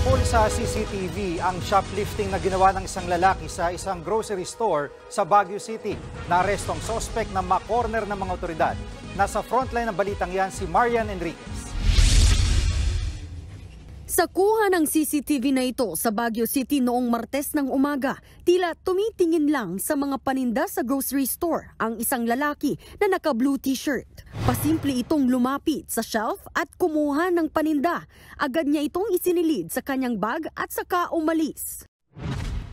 Napul sa CCTV ang shoplifting na ginawa ng isang lalaki sa isang grocery store sa Baguio City. Naaresto ang sospek na ma-corner ng mga otoridad. Nasa frontline ng balitang yan si Marian Enriquez. Sa kuha ng CCTV na ito sa Baguio City noong Martes ng umaga, tila tumitingin lang sa mga paninda sa grocery store ang isang lalaki na naka-blue t-shirt. Pasimple itong lumapit sa shelf at kumuha ng paninda. Agad niya itong isinilid sa kanyang bag at saka umalis.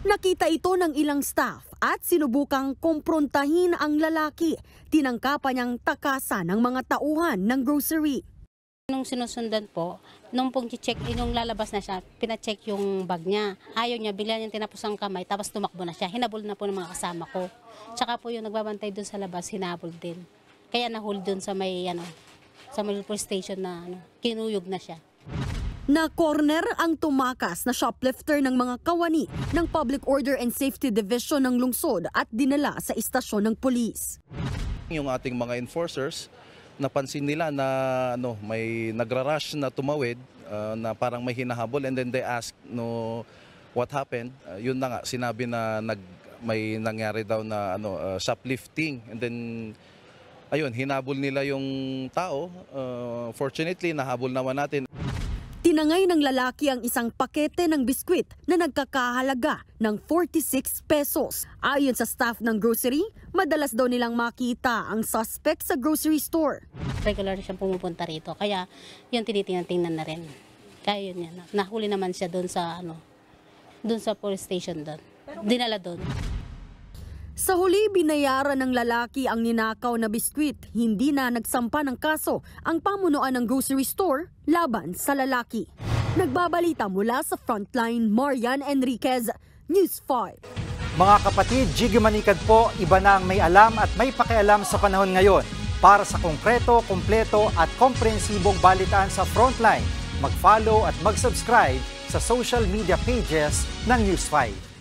Nakita ito ng ilang staff at sinubukang kumprontahin ang lalaki. Tinangkapan niyang takasan ng mga tauhan ng grocery. Nung sinusundan po, nung pong check nung lalabas na siya, pina-check yung bag niya. Ayaw niya, bigla niyang tinapos ang kamay, tapos tumakbo na siya. Hinabol na po ng mga kasama ko. Tsaka po yung nagbabantay doon sa labas, hinabol din. Kaya nahuli doon sa may, sa may police station na kinuyog na siya. Na-corner ang tumakas na shoplifter ng mga kawani ng Public Order and Safety Division ng lungsod at dinala sa istasyon ng pulis. Yung ating mga enforcers, napansin nila na may nagra-rush na tumawid na parang may hinahabol, and then they ask what happened. Yun na nga, sinabi na may nangyari daw na shoplifting, and then ayun, hinabol nila yung tao. Fortunately, nahabol naman natin. Tinangay ng lalaki ang isang pakete ng biskwit na nagkakahalaga ng 46 pesos. Ayon sa staff ng grocery, madalas daw nilang makita ang suspect sa grocery store. Regular siyang pumupunta rito, kaya yun tinitingnan na rin. Kaya yun yan. Nahuli naman siya doon sa police station doon. Dinala doon. Sa huli, binayaran ng lalaki ang ninakaw na biskwit. Hindi na nagsampa ng kaso ang pamunuan ng grocery store laban sa lalaki. Nagbabalita mula sa Frontline, Marian Enriquez, News 5. Mga kapatid, Jiggy Manikad po, iba na ang may alam at may pakialam sa panahon ngayon. Para sa konkreto, kumpleto at komprehensibong balitaan sa Frontline, mag-follow at mag-subscribe sa social media pages ng News 5.